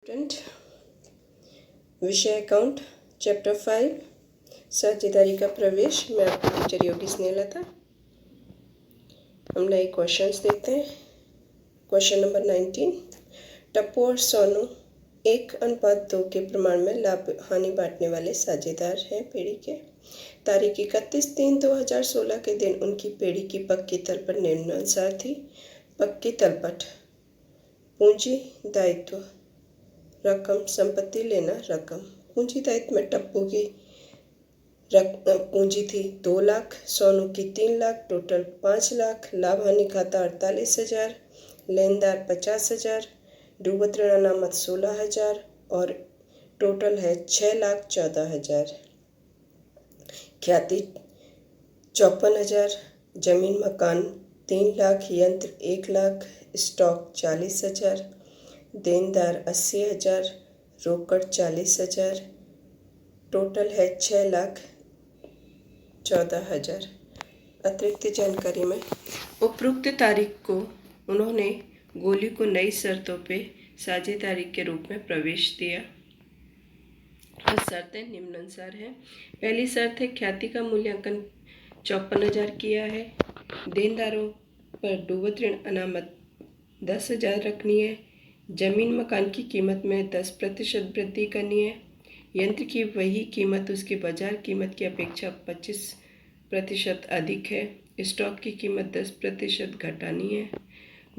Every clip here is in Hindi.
स्टूडेंट, विषय अकाउंट, चैप्टर 5, साझेदारी का प्रवेश। मैं आपकी टीचर योगी स्नेहलता। हम नए क्वेश्चंस देखते हैं। क्वेश्चन नंबर 19, टप्पू और सोनू 1:2 के प्रमाण में लाभ हानि बांटने वाले साझेदार हैं पेड़ी के। तारीख 31/3/2016 के दिन उनकी पेड़ी की पक्की तलपट निम्नानुसार थी। पक्की तलपट: पूंजी, दायित्व, रकम, संपत्ति लेना, रकम। पूंजी दायित्व में टप्पू की पूंजी थी 2 लाख, सोनू की 3 लाख, टोटल 5 लाख। लाभ हानि खाता 48,000, लेनदार 50,000, डूबत ऋण अनामत 16,000 और टोटल है 6,14,000। ख्याति 54,000, जमीन मकान 3 लाख, यंत्र 1 लाख, स्टॉक 40,000, देनदार 80,000, रोकड़ 40,000, टोटल है 6,14,000। अतिरिक्त जानकारी में उपरोक्त तारीख को उन्होंने गोली को नई शर्तों पे साझेदारी के रूप में प्रवेश दिया। शर्तें निम्नानुसार हैं। पहली शर्त है ख्याति का मूल्यांकन 54,000 किया है। देनदारों पर डूबत ऋण अनामत 10,000 रखनी है। जमीन मकान की कीमत में 10% वृद्धि करनी है। यंत्र की वही कीमत उसकी बाजार कीमत की अपेक्षा 25% अधिक है। स्टॉक की कीमत 10% घटानी है।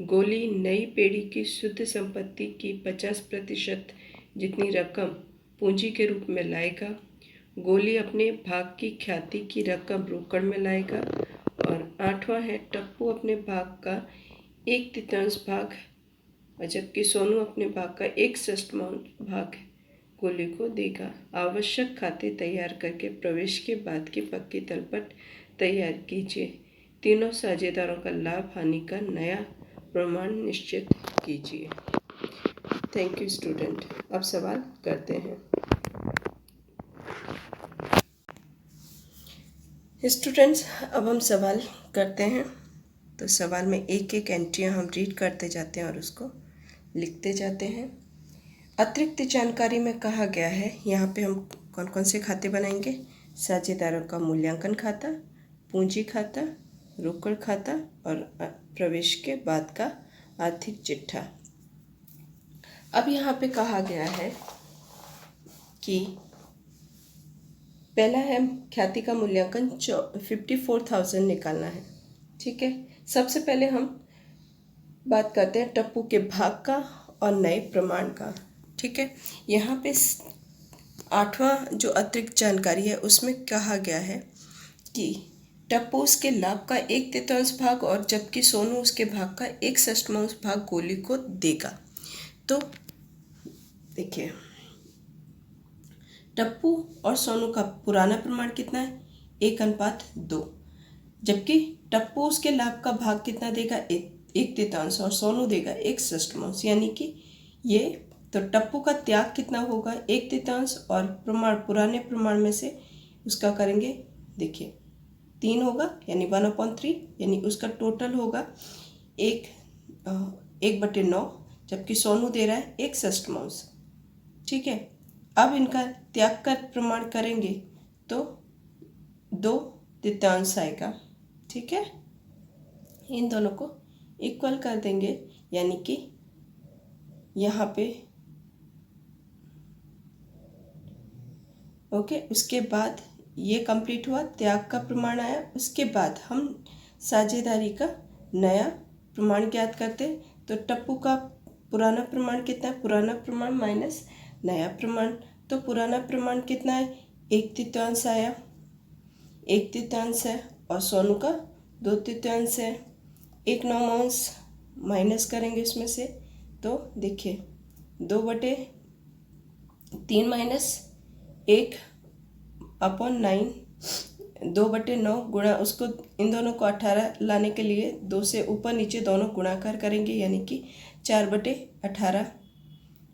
गोली नई पेड़ी की शुद्ध संपत्ति की 50% जितनी रकम पूंजी के रूप में लाएगा। गोली अपने भाग की ख्याति की रकम रोकड़ में लाएगा। और 8वां है टप्पू अपने भाग का 1/3 भाग और जबकि सोनू अपने भाग का 1/6 भाग गोली को देगा। आवश्यक खाते तैयार करके प्रवेश के बाद की पक्की तलपट तैयार कीजिए। तीनों साझेदारों का लाभ हानि का नया प्रमाण निश्चित कीजिए। Thank you student. अब सवाल करते हैं। स्टूडेंट्स, अब हम सवाल करते हैं। तो सवाल में एक एक एंट्रियां हम रीड करते जाते हैं और उसको लिखते जाते हैं। अतिरिक्त जानकारी में कहा गया है, यहाँ पे हम कौन कौन से खाते बनाएंगे? साझेदारों का मूल्यांकन खाता, पूंजी खाता, रोकड़ खाता और प्रवेश के बाद का आर्थिक चिट्ठा। अब यहाँ पे कहा गया है कि पहला है ख्याति का मूल्यांकन 54,000 निकालना है। ठीक है, सबसे पहले हम बात करते हैं टप्पू के भाग का और नए प्रमाण का। ठीक है, यहाँ पे 8वां जो अतिरिक्त जानकारी है उसमें कहा गया है कि टप्पू उसके लाभ का 1/3 भाग और जबकि सोनू उसके भाग का 1/6 भाग गोली को देगा। तो देखिए, टप्पू और सोनू का पुराना प्रमाण कितना है? 1:2। जबकि टप्पू उसके लाभ का भाग कितना देगा? 1/3 और सोनू देगा 1/6, यानी कि ये तो टप्पू का त्याग कितना होगा? 1/3 और प्रमाण पुराने प्रमाण में से उसका करेंगे, देखिए 3 होगा यानी 1/3, यानी उसका टोटल होगा 1/9, जबकि सोनू दे रहा है 1/6। ठीक है, अब इनका त्याग का प्रमाण करेंगे तो 2/3 आएगा। ठीक है, इन दोनों को इक्वल कर देंगे, यानी कि यहाँ पे ओके। उसके बाद ये कंप्लीट हुआ, त्याग का प्रमाण आया। उसके बाद हम साझेदारी का नया प्रमाण ज्ञात करते। तो टप्पू का पुराना प्रमाण कितना है? पुराना प्रमाण माइनस नया प्रमाण। तो पुराना प्रमाण कितना है? 1/3 आया, 1/3 है, और सोनू का 2/3 है। 1/9 माइनस करेंगे इसमें से, तो देखिए 2/3 माइनस 1/9, 2/9 गुणा उसको, इन दोनों को 18 लाने के लिए 2 से ऊपर नीचे दोनों गुणाकार करेंगे, यानी कि 4/18।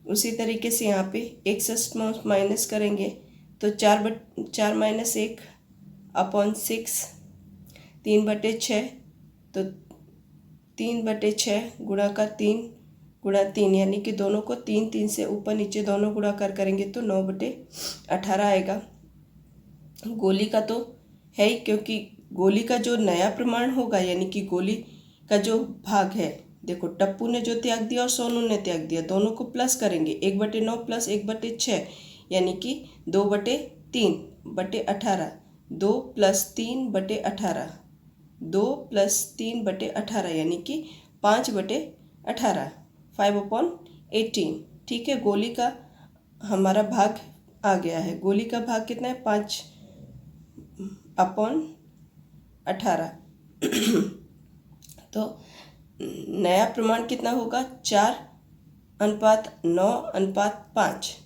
उसी तरीके से यहाँ पे 1/6 माइनस करेंगे तो 4 माइनस 1/6, 3/6, तो 3/6 गुणा का 3 गुणा 3 यानी कि दोनों को 3 से ऊपर नीचे दोनों गुणा करेंगे तो 9/18 आएगा। गोली का तो है ही, क्योंकि गोली का जो नया प्रमाण होगा यानी कि गोली का जो भाग है, देखो टप्पू ने जो त्याग दिया और सोनू ने त्याग दिया, दोनों को प्लस करेंगे। 1/9 प्लस 1/6 यानी कि 2/3/18, 2 + 3/18, 2 + 3/18 यानी कि 5/18, 5/18। ठीक है, गोली का हमारा भाग आ गया है। गोली का भाग कितना है? 5/18। तो नया प्रमाण कितना होगा? 4:9:5,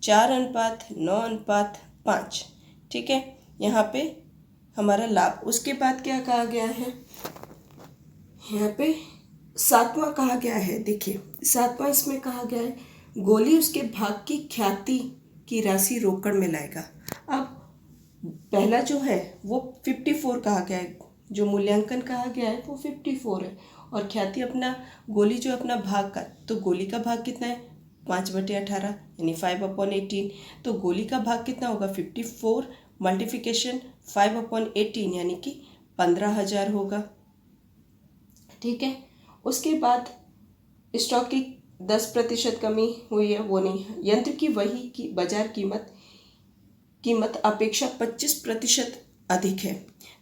4:9:5। ठीक है, यहाँ पे हमारा लाभ। उसके बाद क्या कहा गया है? यहाँ पे 7वां कहा गया है। देखिए 7वां इसमें कहा गया है, गोली उसके भाग की ख्याति की राशि रोकड़ में लाएगा। अब पहला जो है वो 54 कहा गया है, जो मूल्यांकन कहा गया है वो 54 है, और ख्याति अपना गोली जो अपना भाग का, तो गोली का भाग कितना है? 5/18 यानी 5/18। तो गोली का भाग कितना होगा? 54 मल्टीप्लिकेशन 5/18 यानी कि 15,000 होगा। ठीक है, उसके बाद स्टॉक की 10% कमी हुई है, वो नहीं है। यंत्र की वही की बाजार कीमत अपेक्षा 25% अधिक है।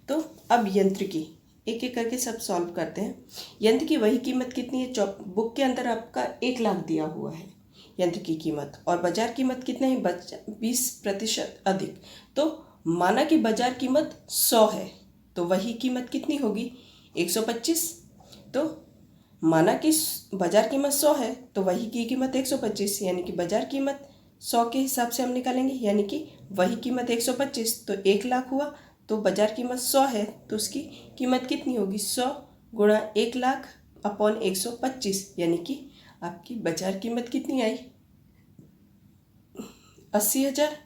तो अब यंत्र की एक एक करके सब सॉल्व करते हैं। यंत्र की वही कीमत कितनी है? बुक के अंदर आपका 1 लाख दिया हुआ है यंत्र की कीमत, और बाजार कीमत कितना है? 20% अधिक। तो माना कि बाजार कीमत 100 है, तो वही कीमत कितनी होगी? 125। तो माना कि बाजार कीमत 100 है तो वही की कीमत 125, यानी कि बाजार कीमत 100 के हिसाब से हम निकालेंगे, यानी कि वही कीमत 125, तो 1 लाख हुआ। तो बाजार कीमत 100 है तो उसकी कीमत कितनी होगी? 100 गुणा 1 लाख अपॉन 125, यानी कि आपकी बाजार कीमत कितनी आई? 80,000।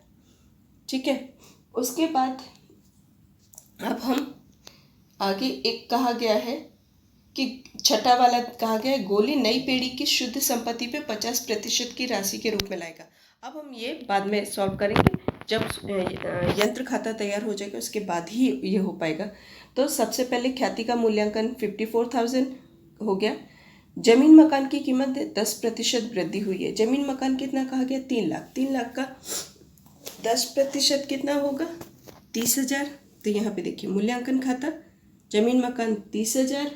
ठीक है, उसके बाद अब हम आगे एक कहा गया है कि छठा वाला कहा गया है, गोली नई पीढ़ी की शुद्ध संपत्ति पे 50% की राशि के रूप में लाएगा। अब हम ये बाद में सॉल्व करेंगे, जब यंत्र खाता तैयार हो जाएगा उसके बाद ही ये हो पाएगा। तो सबसे पहले ख्याति का मूल्यांकन 54,000 हो गया। जमीन मकान की कीमत 10% वृद्धि हुई है। जमीन मकान कितना कहा गया? 3 लाख। 3 लाख का 10% कितना होगा? 30,000। तो यहाँ पे देखिए मूल्यांकन खाता जमीन मकान 30,000।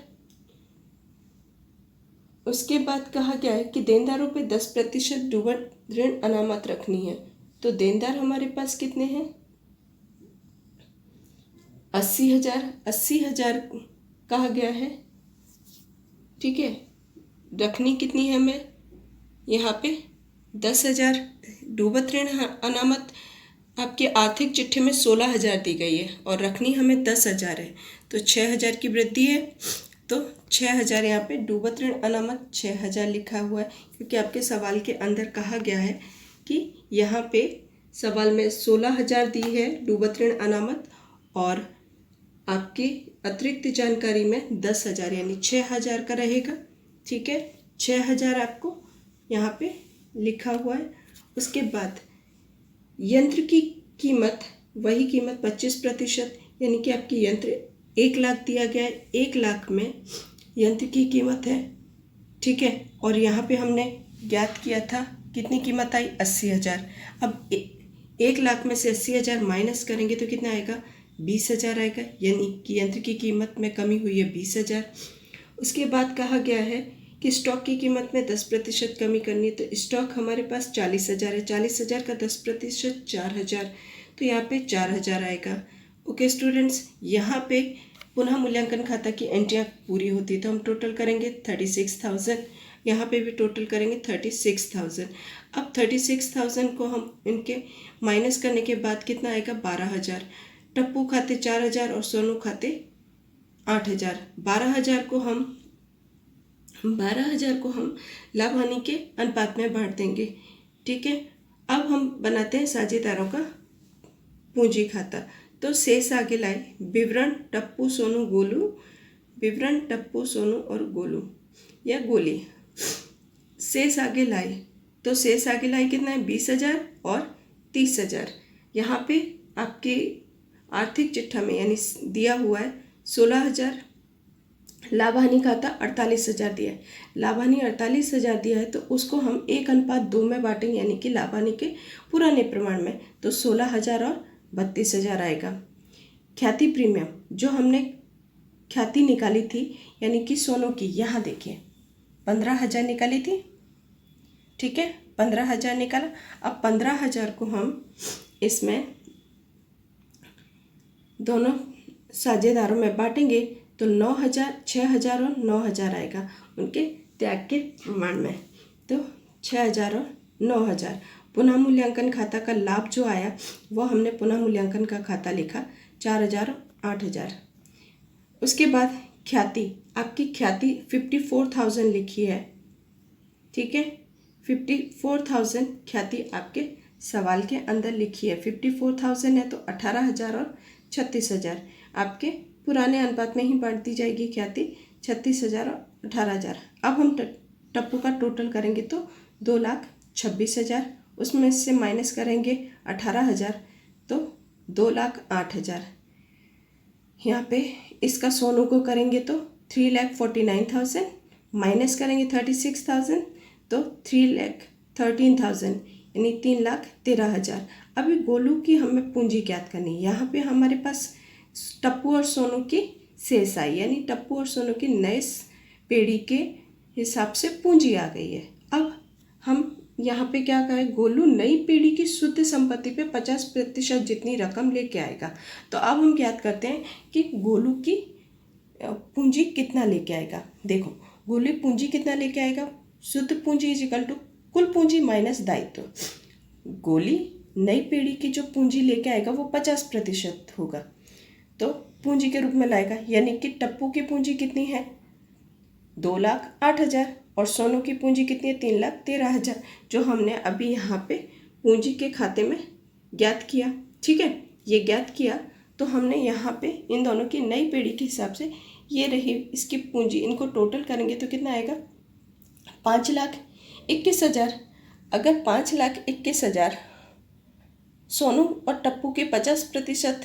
उसके बाद कहा गया है कि देनदारों पे 10% डूबत ऋण अनामत रखनी है। तो देनदार हमारे पास कितने हैं? 80,000। 80,000 कहा गया है। ठीक है, रखनी कितनी है हमें? यहाँ पे 10,000। डूबत ऋण अनामत आपके आर्थिक चिट्ठी में 16,000 दी गई है और रखनी हमें 10,000 है, तो 6,000 की वृद्धि है। तो 6,000 यहाँ पे डूबत ऋण अनामत 6,000 लिखा हुआ है, क्योंकि आपके सवाल के अंदर कहा गया है कि यहाँ पे सवाल में 16,000 दी है डूबत ऋण अनामत, और आपकी अतिरिक्त जानकारी में 10,000 यानी 6,000 का रहेगा। ठीक है, 6,000 आपको यहाँ पे लिखा हुआ है। उसके बाद यंत्र की कीमत वही कीमत 25%, यानी कि आपकी यंत्र 1 लाख दिया गया है, 1 लाख में यंत्र की कीमत है। ठीक है, और यहाँ पे हमने ज्ञात किया था कितनी कीमत आई? 80,000। अब 1 लाख में से 80,000 माइनस करेंगे तो कितना आएगा? 20,000 आएगा, यानी कि यंत्र की कीमत में कमी हुई है 20,000। उसके बाद कहा गया है कि स्टॉक की कीमत में 10% कमी करनी है। तो स्टॉक हमारे पास 40,000 है, 40,000 का 10% 4,000, तो यहाँ पे 4,000 आएगा। ओके स्टूडेंट्स, यहाँ पे पुनः मूल्यांकन खाता की एंट्रियाँ पूरी होती तो हम टोटल करेंगे 36,000, यहाँ पे भी टोटल करेंगे 36,000। अब 36,000 को हम इनके माइनस करने के बाद कितना आएगा? 12,000। टप्पू खाते 4,000 और सोनू खाते 8,000। 12,000 को हम लाभ हानि के अनुपात में बांट देंगे। ठीक है, अब हम बनाते हैं साझेदारों का पूंजी खाता। तो शेष आगे लाए, विवरण टप्पू सोनू गोलू, विवरण टप्पू सोनू और गोलू या गोली। शेष आगे लाई, तो शेष आगे लाई कितना है 20,000 और 30,000। यहाँ पे आपके आर्थिक चिट्ठा में यानी दिया हुआ है 16,000, लाभ हानि खाता 48,000 दिया है। लाभ हानि 48,000 दिया है तो उसको हम 1:2 में बांटेंगे, यानी कि लाभ हानि के पुराने प्रमाण में, तो 16,000 और 32,000 आएगा। ख्याति प्रीमियम जो हमने ख्याति निकाली थी यानी कि सोनू की, यहाँ देखिए 15,000 निकाली थी, ठीक है, 15,000 निकाला। अब 15,000 को हम इसमें दोनों साझेदारों में बांटेंगे तो 9,000, 6,000 और 9,000 आएगा उनके त्याग के प्रमाण में, तो 6,000 और 9,000। पुनः मूल्यांकन खाता का लाभ जो आया वो हमने पुनः मूल्यांकन का खाता लिखा 4,000 और 8,000। उसके बाद ख्याति, आपकी ख्याति 54,000 लिखी है, ठीक है, 54,000 ख्याति आपके सवाल के अंदर लिखी है। 54,000 है तो 18,000 और 36,000 आपके पुराने अनुपात में ही बांट दी जाएगी ख्याति, 36,000 और 18,000। अब हम टप्पू का टोटल करेंगे तो 2,26,000, उसमें से माइनस करेंगे 18,000 तो 2,08,000। यहाँ पे इसका सोनू को करेंगे तो 3,49,000, माइनस करेंगे 36,000 तो 3,13,000 यानी 3,13,000। अभी गोलू की हमें पूंजी ज्ञात करनी है। यहाँ पे हमारे पास टप्पू और सोनू की शेष आई, यानी टप्पू और सोनू की नए पीढ़ी के हिसाब से पूंजी आ गई है। अब हम यहाँ पे क्या करें, गोलू नई पीढ़ी की शुद्ध संपत्ति पे 50% जितनी रकम लेके आएगा। तो अब हम ज्ञात करते हैं कि गोलू की पूंजी कितना लेके आएगा। देखो गोलू पूंजी कितना लेके आएगा, शुद्ध पूंजी इक्वल टू कुल पूंजी माइनस दायित्व। गोली नई पीढ़ी की जो पूंजी लेके आएगा वो 50% होगा, तो पूंजी के रूप में लाएगा, यानी कि टप्पू की पूंजी कितनी है 2,08,000 और सोनू की पूंजी कितनी है 3,13,000, जो हमने अभी यहाँ पे पूंजी के खाते में ज्ञात किया। ठीक है, ये ज्ञात किया तो हमने यहाँ पे इन दोनों की नई पीढ़ी के हिसाब से ये रही इसकी पूंजी, इनको टोटल करेंगे तो कितना आएगा 5,21,000। अगर 5,21,000 सोनू और टप्पू के 50%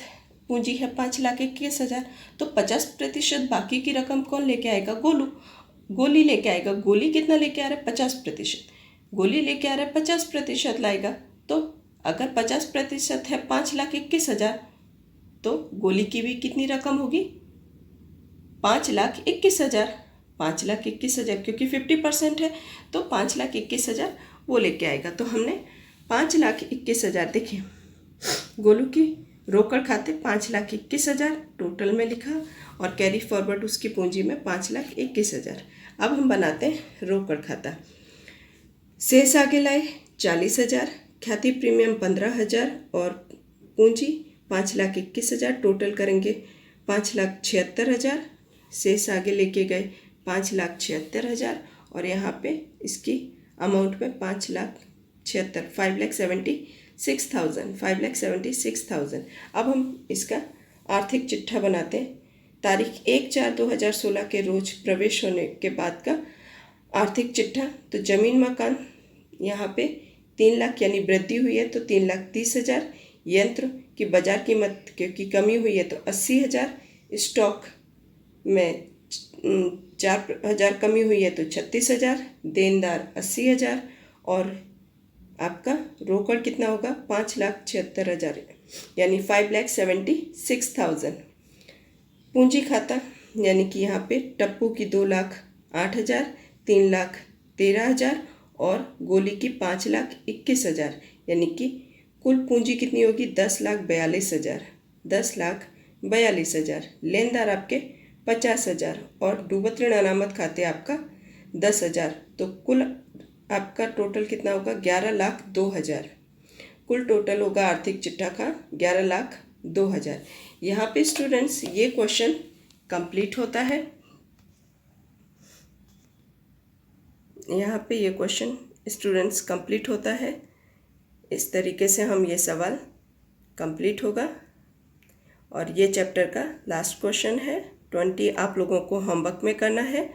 पूंजी है 5,21,000, तो 50% बाकी की रकम कौन लेके आएगा, गोली लेके आएगा। गोली कितना लेके आ रहा है 50%, गोली लेके आ रहा है 50% लाएगा। तो अगर 50% है 5,21,000 तो गोली की भी कितनी रकम होगी 5,21,000। 5,21,000 क्योंकि 50% है तो 5,21,000 वो लेके आएगा। तो हमने 5,21,000 देखिए गोलू की रोकड़ खाते 5,21,000 टोटल में लिखा और कैरी फॉरवर्ड उसकी पूंजी में 5,21,000। अब हम बनाते हैं रोकड़ खाता। शेष आगे लाए 40,000, ख्याति प्रीमियम 15,000 और पूंजी 5,21,000, टोटल करेंगे 5,76,000। शेष आगे लेके गए 5,76,000 और यहाँ पे इसकी अमाउंट में 5,76,000 अब हम इसका आर्थिक चिट्ठा बनाते हैं। तारीख 1/4/2016 के रोज प्रवेश होने के बाद का आर्थिक चिट्ठा। तो ज़मीन मकान यहाँ पे 3 लाख यानी वृद्धि हुई है तो 3,30,000। यंत्र की बाजार कीमत क्योंकि कमी हुई है तो 80,000। स्टॉक में 4,000 कमी हुई है तो 36,000। देनदार 80,000 और आपका रोकड़ कितना होगा 5,76,000 यानी 5,76,000। पूंजी खाता यानी कि यहाँ पे टप्पू की 2,08,000, 3,13,000 और गोली की 5,21,000 यानी कि कुल पूंजी कितनी होगी 10,42,000। 10,42,000। लेनदार आपके 50,000 और डूबत ऋण अनामत खाते आपका 10,000। तो कुल आपका टोटल कितना होगा 11,02,000। कुल टोटल होगा आर्थिक चिट्ठा का 11,02,000। यहाँ पे स्टूडेंट्स ये क्वेश्चन कंप्लीट होता है। यहाँ पे ये क्वेश्चन स्टूडेंट्स कंप्लीट होता है। इस तरीके से हम ये सवाल कंप्लीट होगा और ये चैप्टर का लास्ट क्वेश्चन है। 20 आप लोगों को होमवर्क में करना है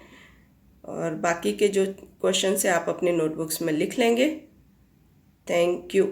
और बाकी के जो क्वेश्चन है आप अपने नोटबुक्स में लिख लेंगे। Thank you.